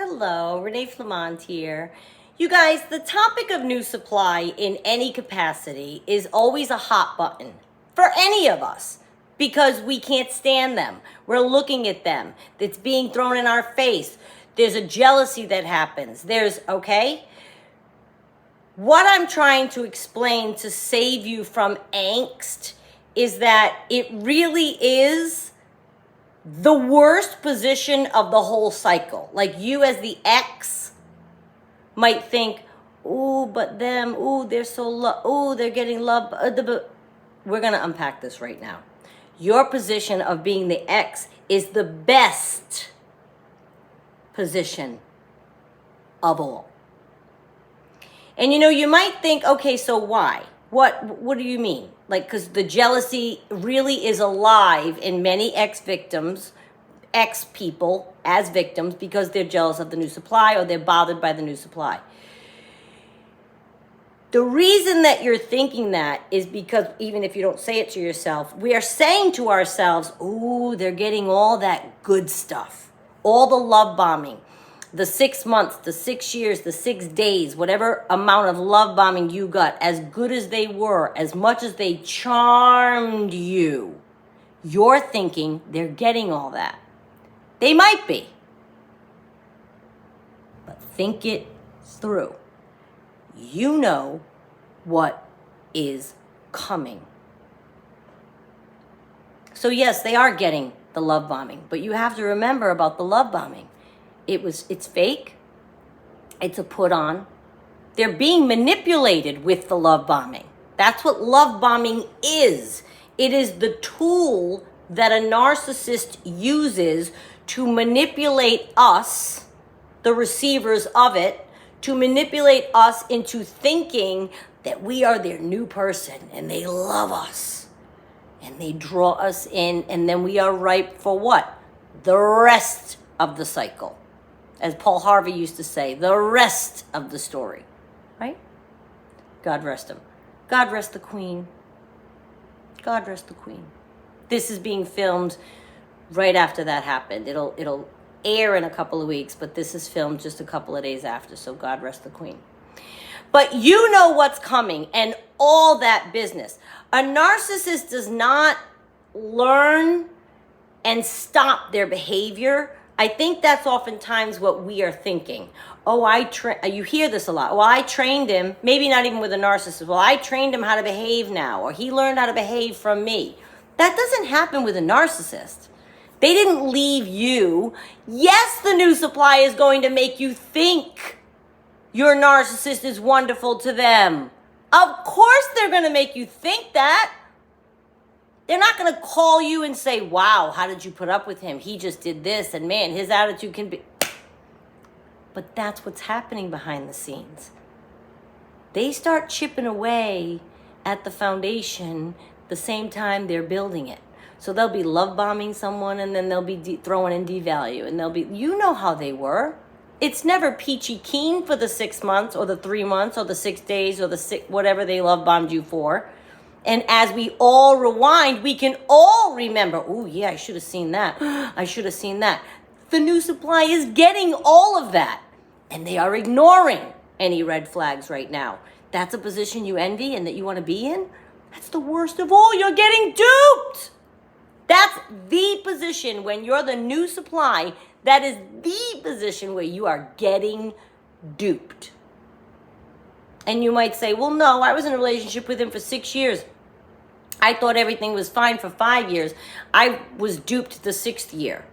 Hello, Renee Flamont here. You guys, the topic of new supply in any capacity is always a hot button for any of us because we can't stand them. We're looking at them. It's being thrown in our face. There's a jealousy that happens. Okay? What I'm trying to explain to save you from angst is that it really is the worst position of the whole cycle. Like you as the ex might think, ooh, but them, ooh, they're so ooh, they're getting love. We're going to unpack this right now. Your position of being the ex is the best position of all. And you might think, okay, so why? What do you mean? Like, because the jealousy really is alive in many ex-people as victims because they're jealous of the new supply or they're bothered by the new supply. The reason that you're thinking that is because even if you don't say it to yourself, we are saying to ourselves, ooh, they're getting all that good stuff, all the love bombing. The 6 months, the 6 years, the 6 days, whatever amount of love bombing you got, as good as they were, as much as they charmed you, you're thinking they're getting all that. They might be. But think it through. You know what is coming. So yes, they are getting the love bombing, but you have to remember about the love bombing. It's fake. It's a put on. They're being manipulated with the love bombing. That's what love bombing is. It is the tool that a narcissist uses to manipulate us, the receivers of it, to manipulate us into thinking that we are their new person and they love us and they draw us in, and then we are ripe for what? The rest of the cycle. As Paul Harvey used to say, the rest of the story, right? God rest him. God rest the Queen. God rest the Queen. This is being filmed right after that happened. It'll air in a couple of weeks, but this is filmed just a couple of days after, so God rest the Queen. But you know what's coming and all that business. A narcissist does not learn and stop their behavior. I think that's oftentimes what we are thinking. Oh, you hear this a lot. Well, I trained him, maybe not even with a narcissist. Well, I trained him how to behave now, or he learned how to behave from me. That doesn't happen with a narcissist. They didn't leave you. Yes, the new supply is going to make you think your narcissist is wonderful to them. Of course they're going to make you think that. They're not going to call you and say, wow, how did you put up with him? He just did this, and man, his attitude can be... But that's what's happening behind the scenes. They start chipping away at the foundation the same time they're building it. So they'll be love bombing someone, and then they'll be throwing in devalue, and they'll be... You know how they were. It's never peachy keen for the 6 months, or the 3 months, or the 6 days, or the whatever they love bombed you for. And as we all rewind, we can all remember, oh, yeah, I should have seen that. I should have seen that. The new supply is getting all of that. And they are ignoring any red flags right now. That's a position you envy and that you want to be in? That's the worst of all. You're getting duped. That's the position when you're the new supply. That is the position where you are getting duped. And you might say, well, no, I was in a relationship with him for 6 years. I thought everything was fine for 5 years. I was duped the 6th year.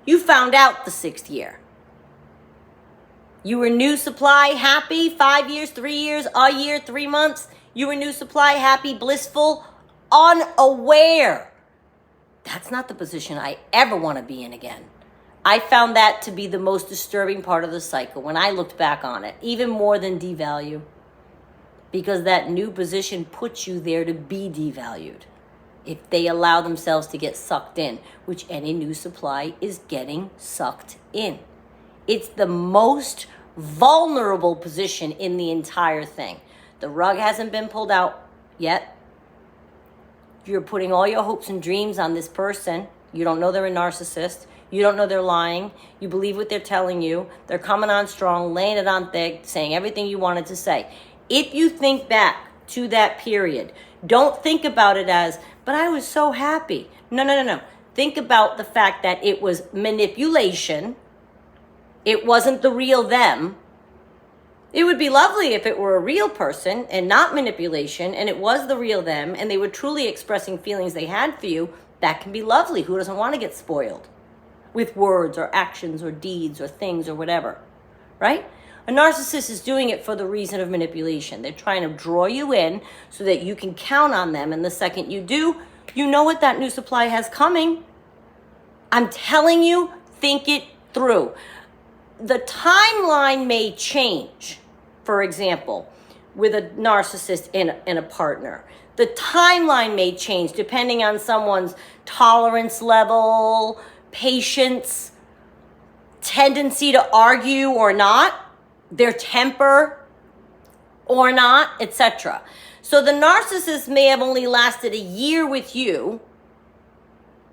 You found out the 6th year. You were new supply, happy, 5 years, 3 years, a year, 3 months. You were new supply, happy, blissful, unaware. That's not the position I ever want to be in again. I found that to be the most disturbing part of the cycle when I looked back on it, even more than devalue. Because that new position puts you there to be devalued if they allow themselves to get sucked in, which any new supply is getting sucked in. It's the most vulnerable position in the entire thing. The rug hasn't been pulled out yet. You're putting all your hopes and dreams on this person. You don't know they're a narcissist. You don't know they're lying. You believe what they're telling you. They're coming on strong, laying it on thick, saying everything you wanted to say. If you think back to that period, don't think about it as, but I was so happy. No. Think about the fact that it was manipulation. It wasn't the real them. It would be lovely if it were a real person and not manipulation, and it was the real them, and they were truly expressing feelings they had for you. That can be lovely. Who doesn't want to get spoiled with words or actions or deeds or things or whatever, right? A narcissist is doing it for the reason of manipulation. They're trying to draw you in so that you can count on them, and the second you do, you know what that new supply has coming. I'm telling you, think it through. The timeline may change, for example, with a narcissist and a partner. The timeline may change depending on someone's tolerance level, patience, tendency to argue or not, their temper or not, etc. So the narcissist may have only lasted a year with you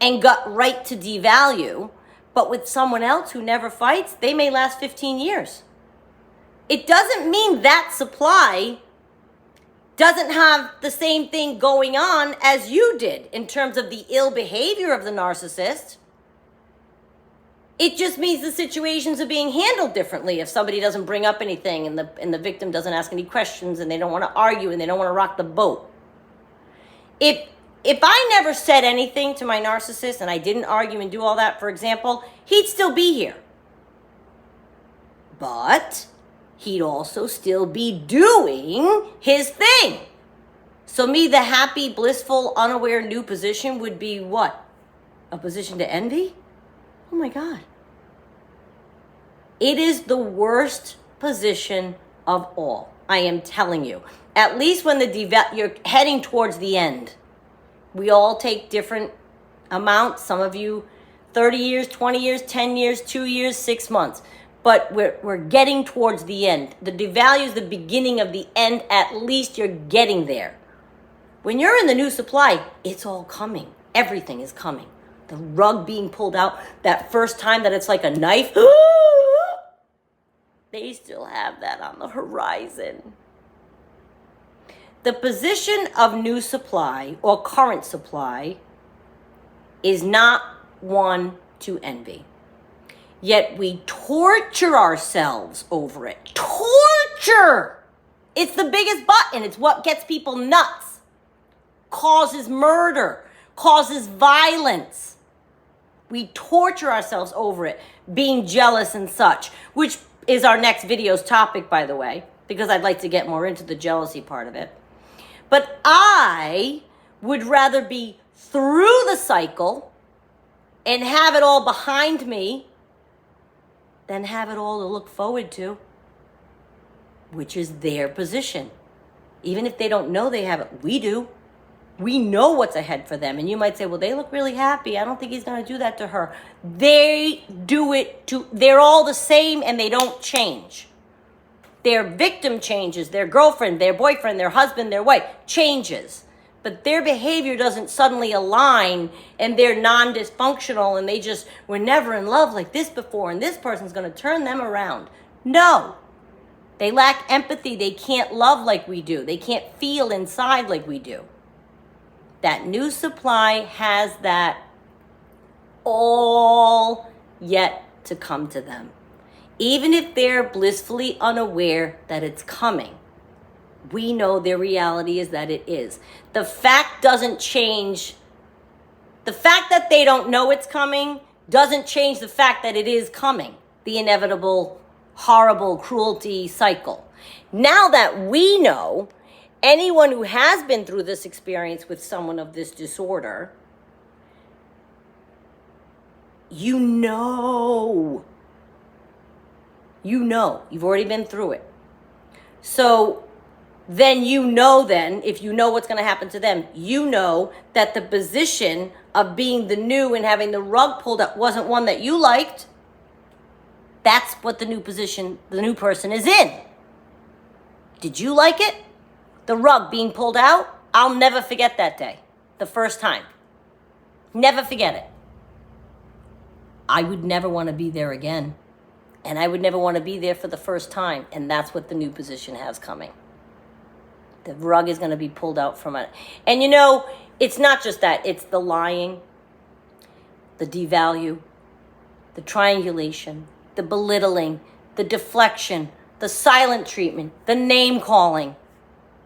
and got right to devalue, but with someone else who never fights, they may last 15 years. It doesn't mean that supply doesn't have the same thing going on as you did in terms of the ill behavior of the narcissist. It just means the situations are being handled differently if somebody doesn't bring up anything and the victim doesn't ask any questions and they don't want to argue and they don't want to rock the boat. If I never said anything to my narcissist and I didn't argue and do all that, for example, he'd still be here. But he'd also still be doing his thing. So me, the happy, blissful, unaware new position would be what? A position to envy? Oh my God. It is the worst position of all. I am telling you. At least when you're heading towards the end. We all take different amounts. Some of you 30 years, 20 years, 10 years, 2 years, 6 months. But we're getting towards the end. The devalue is the beginning of the end. At least you're getting there. When you're in the new supply, it's all coming. Everything is coming. The rug being pulled out, that first time that it's like a knife. They still have that on the horizon. The position of new supply or current supply is not one to envy. Yet we torture ourselves over it. Torture! It's the biggest button. It's what gets people nuts. Causes murder. Causes violence. We torture ourselves over it, being jealous and such, which is our next video's topic, by the way, because I'd like to get more into the jealousy part of it. But I would rather be through the cycle and have it all behind me than have it all to look forward to, which is their position. Even if they don't know they have it, we do. We know what's ahead for them. And you might say, well, they look really happy. I don't think he's going to do that to her. They do it to, they're all the same and they don't change. Their victim changes, their girlfriend, their boyfriend, their husband, their wife changes. But their behavior doesn't suddenly align and they're non-dysfunctional and they just were never in love like this before and this person's going to turn them around. No. They lack empathy. They can't love like we do. They can't feel inside like we do. That new supply has that all yet to come to them. Even if they're blissfully unaware that it's coming, we know their reality is that it is. The fact doesn't change. The fact that they don't know it's coming doesn't change the fact that it is coming. The inevitable, horrible cruelty cycle. Now that we know, anyone who has been through this experience with someone of this disorder, you know, you've already been through it. So then if you know what's going to happen to them, you know that the position of being the new and having the rug pulled up wasn't one that you liked. That's what the new person is in. Did you like it? The rug being pulled out? I'll never forget that day. The first time. Never forget it. I would never want to be there again. And I would never want to be there for the first time. And that's what the new position has coming. The rug is going to be pulled out from it. And you know, it's not just that. It's the lying, the devalue, the triangulation, the belittling, the deflection, the silent treatment, the name calling.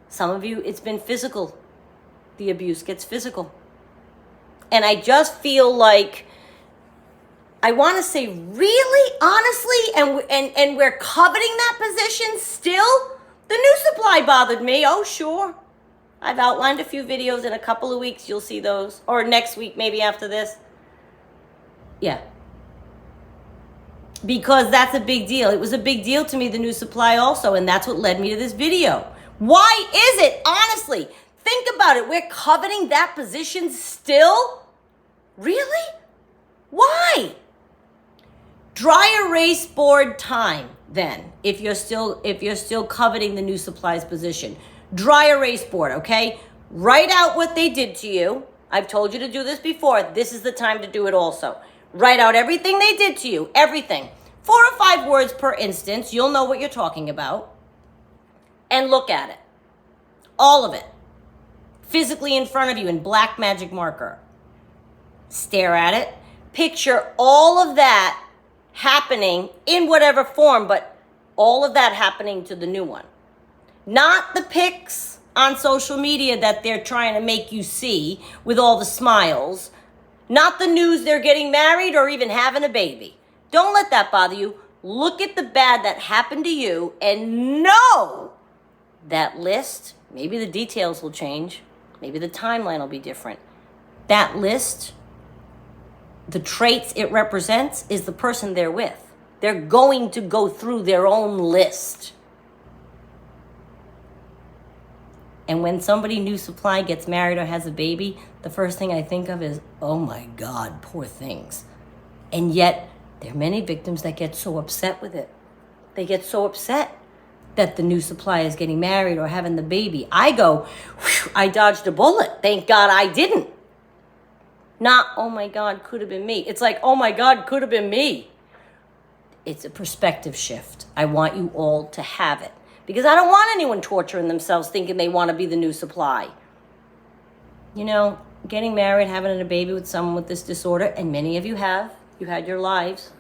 Some of you, it's been physical. The abuse gets physical. And I just feel like, I want to say, really, honestly, and we're coveting that position still? The new supply bothered me. Oh, sure. I've outlined a few videos. In a couple of weeks, you'll see those. Or next week, maybe after this. Yeah. Because that's a big deal. It was a big deal to me, the new supply also, and that's what led me to this video. Why is it, honestly? Think about it. We're coveting that position still? Really? Why? Dry erase board time, then, if you're still coveting the new supplies position. Dry erase board, okay? Write out what they did to you. I've told you to do this before. This is the time to do it also. Write out everything they did to you, everything. 4 or 5 words per instance. You'll know what you're talking about. And look at it. All of it. Physically in front of you in black magic marker. Stare at it. Picture all of that happening in whatever form, but all of that happening to the new one. Not the pics on social media that they're trying to make you see with all the smiles. Not the news they're getting married or even having a baby. Don't let that bother you. Look at the bad that happened to you and know that list, maybe the details will change. Maybe the timeline will be different. That list, the traits it represents, is the person they're with. They're going to go through their own list. And when somebody new supply gets married or has a baby, the first thing I think of is, oh my God, poor things. And yet, there are many victims that get so upset with it. They get so upset that the new supply is getting married or having the baby. I go, I dodged a bullet. Thank God I didn't. Not, oh my God, could have been me. It's like, oh my God, could have been me. It's a perspective shift. I want you all to have it. Because I don't want anyone torturing themselves thinking they want to be the new supply. You know, getting married, having a baby with someone with this disorder, and many of you have. You had your lives.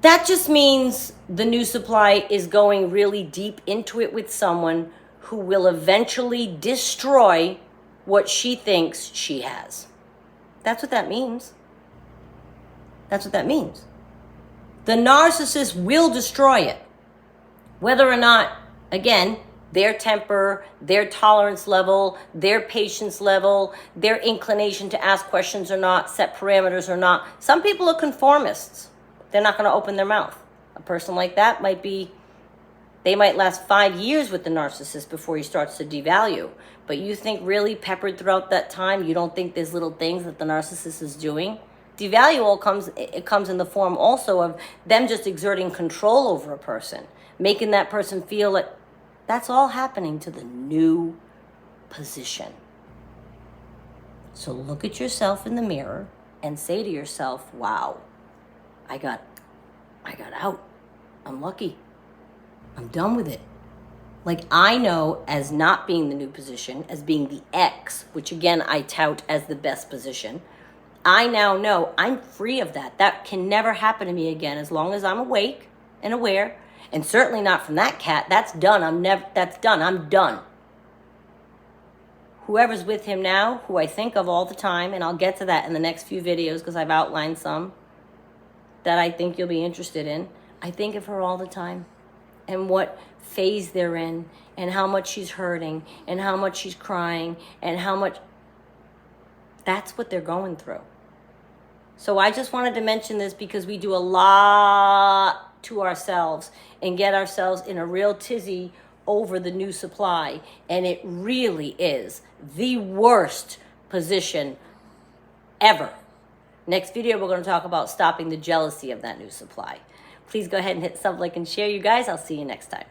That just means the new supply is going really deep into it with someone who will eventually destroy what she thinks she has. That's what that means. That's what that means. The narcissist will destroy it. Whether or not, again, their temper, their tolerance level, their patience level, their inclination to ask questions or not, set parameters or not. Some people are conformists. They're not going to open their mouth. A person like that they might last 5 years with the narcissist before he starts to devalue. But you think really peppered throughout that time, you don't think there's little things that the narcissist is doing? Devalue comes in the form also of them just exerting control over a person, making that person feel like that's all happening to the new position. So look at yourself in the mirror and say to yourself, wow, I got out. I'm lucky. I'm done with it. Like, I know as not being the new position, as being the X, which again I tout as the best position, I now know I'm free of that. That can never happen to me again as long as I'm awake and aware. And certainly not from that cat. That's done. That's done. I'm done. Whoever's with him now, who I think of all the time, and I'll get to that in the next few videos because I've outlined some that I think you'll be interested in. I think of her all the time and what phase they're in and how much she's hurting and how much she's crying and how much. That's what they're going through. So I just wanted to mention this because we do a lot to ourselves and get ourselves in a real tizzy over the new supply. And it really is the worst position ever. Next video, we're going to talk about stopping the jealousy of that new supply. Please go ahead and hit sub, like, and share, you guys. I'll see you next time.